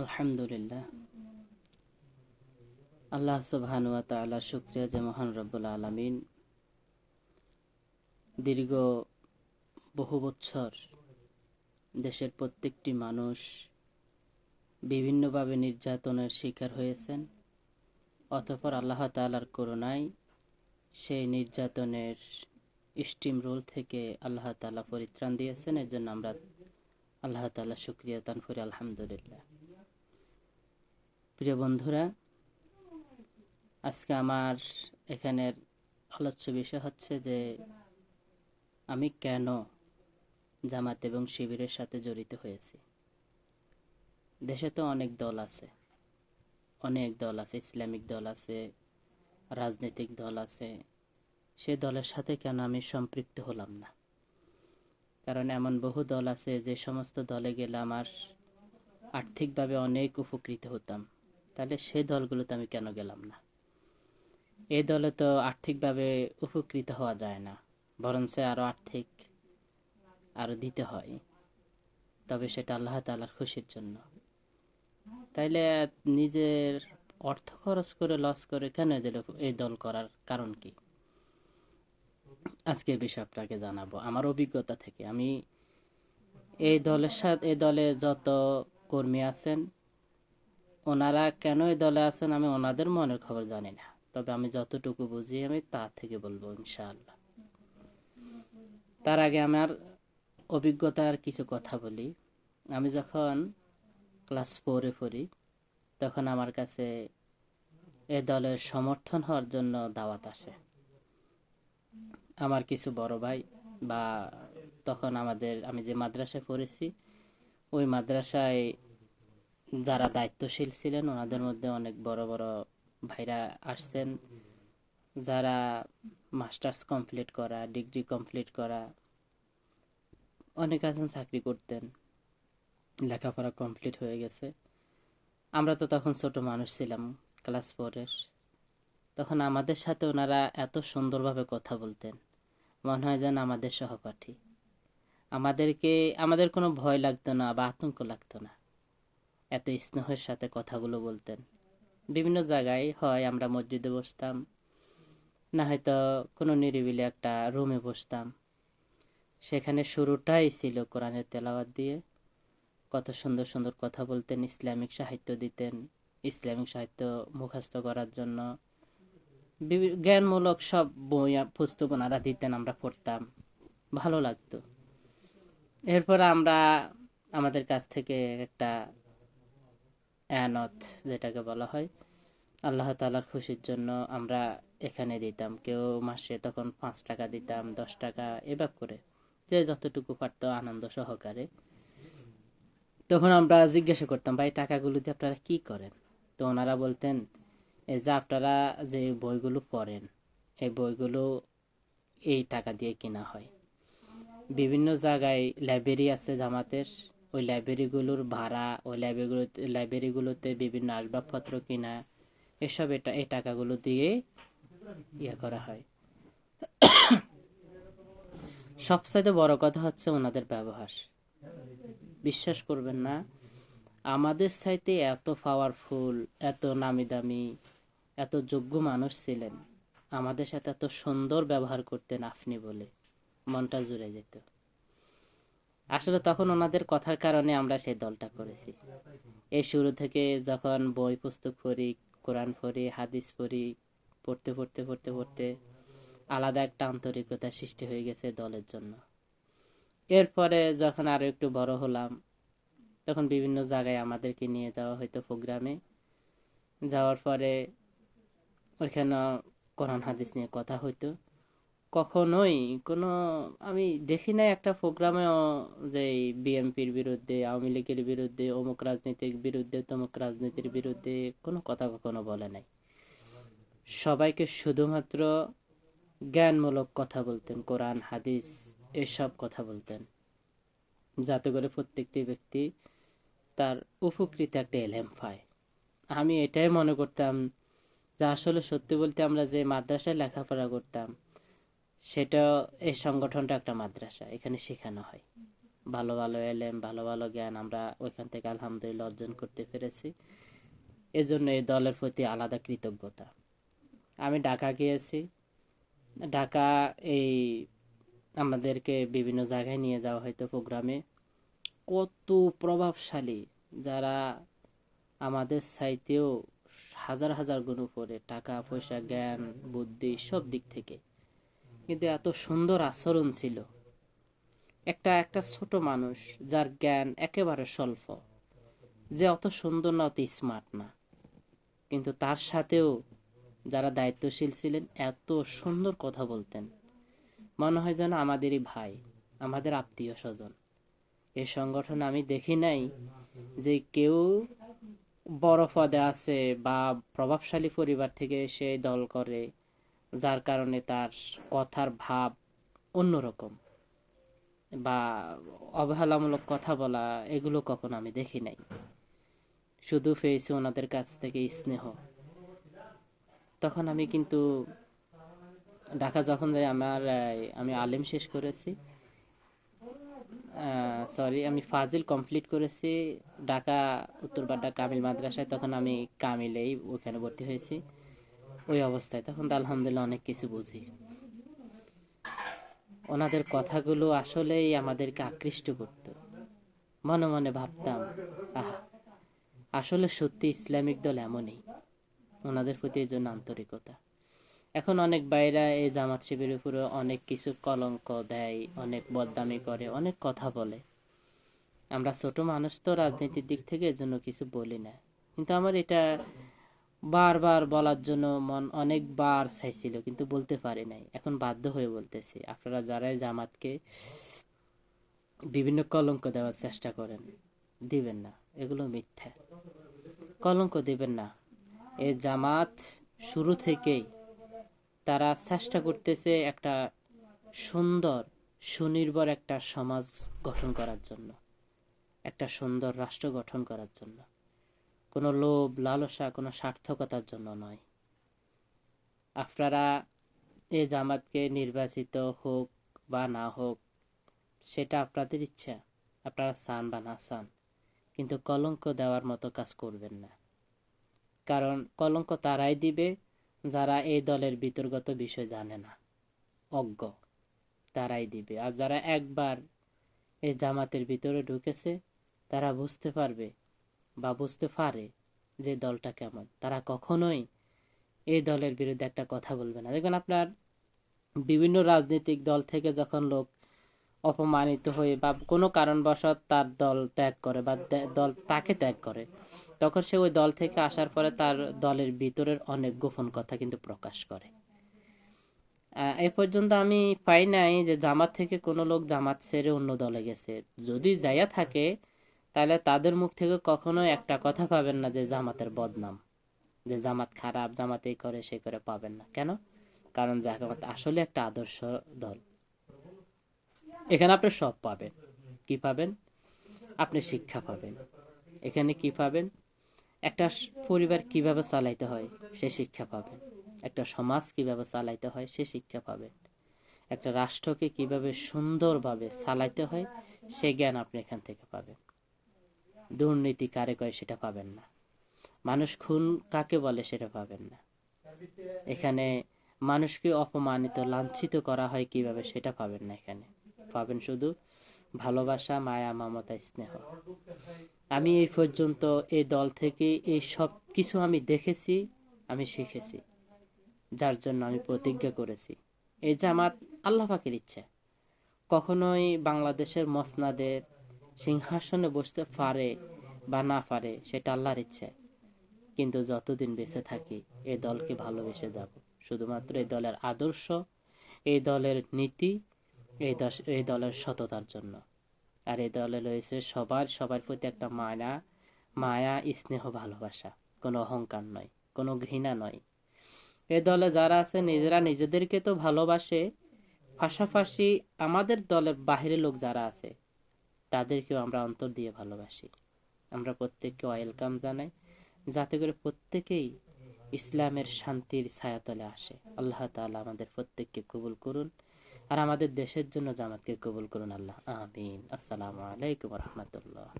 আলহামদুলিল্লাহ। আল্লাহ সুবহানাহু ওয়া তাআলা শুকরিয়া যে মহান রব্বুল আলামিন দীর্ঘ বহু বছর দেশের প্রত্যেকটি মানুষ বিভিন্নভাবে নির্যাতনের শিকার হয়েছেন, অতঃপর আল্লাহ তাআলার করুণায় সেই নির্যাতনের স্টিম রোল থেকে আল্লাহ তাআলা পরিত্রাণ দিয়েছেন। এর জন্য আমরা আল্লাহ তাআলা শুকরিয়া দান করি আলহামদুলিল্লাহ। প্রিয় বন্ধুরা, আজকে আমার এখানের আলোচ্য বিষয় হচ্ছে যে আমি কেন জামাত এবং শিবিরের সাথে জড়িত হয়েছি। দেশে তো অনেক দল আছে, ইসলামিক দল আছে, রাজনৈতিক দল আছে। সে দলের সাথে কেন আমি সম্পৃক্ত হলাম না? কারণ এমন বহু দল আছে যে সমস্ত দলে গেলে আমার আর্থিকভাবে অনেক উপকৃত হতাম, তাহলে সেই দলগুলোতে আমি কেন গেলাম না? এই দলে তো আর্থিকভাবে উপকৃত হওয়া যায় না, বরঞ্চ আরো দিতে হয়, তবে সেটা আল্লাহ তাআলার খুশির জন্য। তাইলে নিজের অর্থ খরচ করে লস করে কেন এই দল করার কারণ কি? আজকে এই বিষয়ে আপনাকে জানাবো আমার অভিজ্ঞতা থেকে। আমি এই দলে যত কর্মী আছেন, ওনারা কেন এই দলে আছেন আমি ওনাদের মনের খবর জানি না, তবে আমি যতটুকু বুঝি আমি তা থেকে বলবো ইনশাআল্লাহ। তার আগে আমার অভিজ্ঞতার কিছু কথা বলি। আমি যখন ক্লাস 4-এ পড়ি, তখন আমার কাছে এ দলের সমর্থন হওয়ার জন্য দাওয়াত আসে। আমার কিছু বড় ভাই বা তখন আমি যে মাদ্রাসায় পড়েছি, ওই মাদ্রাসায় যারা দায়িত্বশীল ছিলেন ওনাদের মধ্যে অনেক বড় বড় ভাইরা আসছেন, যারা মাস্টার্স কমপ্লিট করা, ডিগ্রি কমপ্লিট করা, অনেক আছেন চাকরি করতেন, লেখাপড়া কমপ্লিট হয়ে গেছে। আমরা তো তখন ছোট মানুষ ছিলাম, ক্লাস 4-এর। তখন আমাদের সাথে ওনারা এত সুন্দরভাবে কথা বলতেন, মনে হয় যেন আমাদের সহপাঠী। আমাদের কোনো ভয় লাগতো না বা আতঙ্ক লাগতো না, এত স্নেহের সাথে কথাগুলো বলতেন। বিভিন্ন জায়গায় হয় আমরা মসজিদে বসতাম, না হয়তো কোনো নিরিবিলি একটা রুমে বসতাম, সেখানে শুরুটাই ছিল কোরআনের তেলাওয়াত দিয়ে। কত সুন্দর সুন্দর কথা বলতেন, ইসলামিক সাহিত্য দিতেন, ইসলামিক সাহিত্য মুখস্থ করার জন্য জ্ঞানমূলক সব বই পুস্তক ওনারা দিতেন, আমরা পড়তাম, ভালো লাগতো। এরপর আমাদের কাছ থেকে একটা এনাত, যেটাকে বলা হয়, আল্লাহ তাআলার খুশির জন্য আমরা এখানে দিতাম। কেউ মাসে তখন 5 টাকা দিতাম, 10 টাকা, এভাবে করে যে যতটুকু পারতো আনন্দ সহকারে। তখন আমরা জিজ্ঞাসা করতাম, ভাই টাকাগুলো দিয়ে আপনারা কি করেন? তো ওনারা বলতেন, এই যে আপনারা যে বইগুলো পড়েন, এই বইগুলো এই টাকা দিয়ে কিনা হয়। বিভিন্ন জায়গায় লাইব্রেরি আছে জামাতের, ওই লাইব্রেরিগুলোর ভাড়া, ওই লাইব্রেরিগুলোতে বিভিন্ন আসবাবপত্র কিনা, এসব এই টাকাগুলো দিয়ে করা হয়। সবচাইতে বড় কথা হচ্ছে ওনাদের ব্যবহার। বিশ্বাস করবেন না, আমাদের চাইতে এত পাওয়ারফুল, এত নামি দামি, এত যোগ্য মানুষ ছিলেন, আমাদের সাথে এত সুন্দর ব্যবহার করতেন, আপনি বলে মনটা জুড়ে যেত। আসলে তখন ওনাদের কথার কারণে আমরা সেই দলটা করেছি। এই শুরু থেকে যখন বই পুস্তক পড়ি, কোরআন পড়ি, হাদিস পড়ি, পড়তে পড়তে পড়তে পড়তে আলাদা একটা আন্তরিকতা সৃষ্টি হয়ে গেছে দলের জন্য। এরপরে যখন আরো একটু বড় হলাম, তখন বিভিন্ন জায়গায় আমাদেরকে নিয়ে যাওয়া হয়তো প্রোগ্রামে। যাওয়ার পরে ওইখানে কোরআন হাদিস নিয়ে কথা হইতো। কখনোই আমি দেখি না একটা প্রোগ্রামেও যে বিএনপির বিরুদ্ধে, আওয়ামী লীগের বিরুদ্ধে, অমুক রাজনীতির বিরুদ্ধে, তমুক রাজনীতির বিরুদ্ধে কোনো কথা কখনো বলে নাই। সবাইকে শুধুমাত্র জ্ঞানমূলক কথা বলতেন, কোরআন হাদিস এসব কথা বলতেন, যাতে করে প্রত্যেকটি ব্যক্তি তার উপকৃত একটা এলেম পায়। আমি এটাই মনে করতাম যে আসলে সত্যি বলতে আমরা যে মাদ্রাসায় লেখাপড়া করতাম, সেটা এই সংগঠনটা একটা মাদ্রাসা, এখানে শেখানো হয়। ভালো ভালো এলেম, ভালো ভালো জ্ঞান আমরা ওইখান থেকে আলহামদুলিল্লাহ অর্জন করতে পেরেছি। এজন্য এই দলের প্রতি আলাদা কৃতজ্ঞতা। আমি ঢাকা গিয়েছি। ঢাকা এই আমাদেরকে বিভিন্ন জায়গায় নিয়ে যাওয়া হয়তো প্রোগ্রামে, কত প্রভাবশালী, যারা আমাদের চাইতেও হাজার হাজার গুণ উপরে, টাকা পয়সা জ্ঞান বুদ্ধি সব দিক থেকে, কিন্তু এত সুন্দর আচরণ ছিল। একটা একটা ছোট মানুষ যার জ্ঞান একেবারে স্বল্প, যে অত সুন্দর না, অত স্মার্ট না, কিন্তু তার সাথেও যারা দায়িত্বশীল ছিলেন এত সুন্দর কথা বলতেন, মনে হয় যেন আমাদেরই ভাই, আমাদের আত্মীয় স্বজন। এই সংগঠনে আমি দেখি নাই যে কেউ বড় পদে আছে বা প্রভাবশালী পরিবার থেকে সে দল করে, যার কারণে তার কথার ভাব অন্যরকম বা অবহেলামূলক কথা বলা, এগুলো কখনো আমি দেখি নাই। শুধু পেয়েছি ওনাদের কাছ থেকে স্নেহ। তখন আমি কিন্তু ঢাকা যখন যাই, আমি আলিম শেষ করেছি, সরি আমি ফাজিল কমপ্লিট করেছি ঢাকা উত্তরপাড়া কামিল মাদ্রাসায়। তখন আমি কামিলেই ওখানে ভর্তি হয়েছি। ওই অবস্থায় তখন তো আলহামদুলিল্লাহ অনেক কিছু বুঝি। ওনাদের কথাগুলো আসলেই আমাদেরকে আকৃষ্ট করত। মনে মনে ভাবতাম, আহ, আসলে সত্যি ইসলামিক দল এমনই, ওনাদের প্রতি এই জন্য আন্তরিকতা। এখন অনেক বাইরা এই জামাত শিবিরের উপরে অনেক কিছু কলঙ্ক দেয়, অনেক বদনামি করে, অনেক কথা বলে। আমরা ছোট মানুষ তো রাজনীতির দিক থেকে এজন্য কিছু বলি না, কিন্তু আমার এটা বারবার বলার জন্য মন অনেকবার চাইছিল, কিন্তু বলতে পারি নাই। এখন বাধ্য হয়ে বলতেছি, আপনারা যারা জামাতকে বিভিন্ন কলঙ্ক দেওয়ার চেষ্টা করেন, দিবেন না, এগুলো মিথ্যা। কলঙ্ক দিবেন না। এই জামাত শুরু থেকেই তারা চেষ্টা করতেছে একটা সুন্দর সুনির্ভর একটা সমাজ গঠন করার জন্য, একটা সুন্দর রাষ্ট্র গঠন করার জন্য, কোনো লোভ লালসা, কোনো সার্থকতার জন্য নয়। আপনারা এই জামাতকে নির্বাচিত হোক বা না হোক সেটা আপনাদের ইচ্ছা, আপনারা চান বা না চান, কিন্তু কলঙ্ক দেওয়ার মতো কাজ করবেন না। কারণ কলঙ্ক তারাই দিবে যারা এই দলের বিতর্গত বিষয় জানে না, অজ্ঞ, তারাই দিবে। আর যারা একবার এই জামাতের ভিতরে ঢুকেছে, তারা বুঝতে পারবে বা বুঝতে পারে যে দলটা কেমন, তারা কখনোই এই দলের বিরুদ্ধে একটা কথা বলবে না। দেখবেন আপনার বিভিন্ন রাজনৈতিক দল থেকে যখন লোক অপমানিত হয়ে বা কোনো কারণবশত তার দল ত্যাগ করে বা দল তাকে ত্যাগ করে, তখন সে ওই দল থেকে আসার পরে তার দলের ভিতরের অনেক গোপন কথা কিন্তু প্রকাশ করে। এই পর্যন্ত আমি পাই নাই যে জামাত থেকে কোনো লোক জামাত ছেড়ে অন্য দলে গেছে। যদি যাইয়া থাকে তাহলে তাদের মুখ থেকে কখনো একটা কথা পাবেন না যে জামাতের বদনাম, যে জামাত খারাপ, জামাত এই করে সে করে, পাবেন না। কেন? কারণ জামাত আসলে একটা আদর্শ দল। এখানে আপনি সব পাবেন। কি পাবেন? আপনি শিক্ষা পাবেন। এখানে কি পাবেন? একটা পরিবার কিভাবে চালাইতে হয় সে শিক্ষা পাবেন, একটা সমাজ কিভাবে চালাইতে হয় সে শিক্ষা পাবেন, একটা রাষ্ট্রকে কিভাবে সুন্দরভাবে চালাইতে হয় সে জ্ঞান আপনি এখান থেকে পাবেন। দুর্নীতি কারে কয় সেটা পাবেন না, মানুষ খুন কাকে বলে সেটা পাবেন না, এখানে মানুষকে অপমানিত লাঞ্ছিত করা হয় কিভাবে সেটা পাবেন না। এখানে পাবেন শুধু ভালোবাসা, মায়া, মমতা, স্নেহ। আমি এই পর্যন্ত এই দল থেকে এই সব কিছু আমি দেখেছি, আমি শিখেছি, যার জন্য আমি প্রতিজ্ঞা করেছি এই জামাত আল্লাহ পাকের ইচ্ছে কখনোই বাংলাদেশের মসনাদের সিংহাসনে বসতে পারে বা না পারে সেটা আল্লাহর ইচ্ছে, কিন্তু যতদিন বেঁচে থাকি এই দলকে ভালোবেসে যাব, শুধুমাত্র এই দলের আদর্শ, এই দলের নীতি, এই দলের সততার জন্য। আর এই দলে রয়েছে সবার প্রতি একটা মায়া, মায়া, স্নেহ, ভালোবাসা, কোনো অহংকার নয়, কোনো ঘৃণা নয়। এই দলে যারা আছে নিজেরা নিজেদেরকে তো ভালোবাসে, পাশাপাশি আমাদের দলের বাহিরের লোক যারা আছে তাদেরকেও আমরা অন্তর দিয়ে ভালোবাসি। আমরা প্রত্যেককে ওয়েলকাম জানাই, যাতে করে প্রত্যেকেই ইসলামের শান্তির ছায়াতলে আসে। আল্লাহ তাআলা আমাদের প্রত্যেককে কবুল করুন। আর আমাদের দেশের জন্য জামাতকে কবুল করুন আল্লাহ, আমিন। আসসালামু আলাইকুম রহমতুল্লাহ।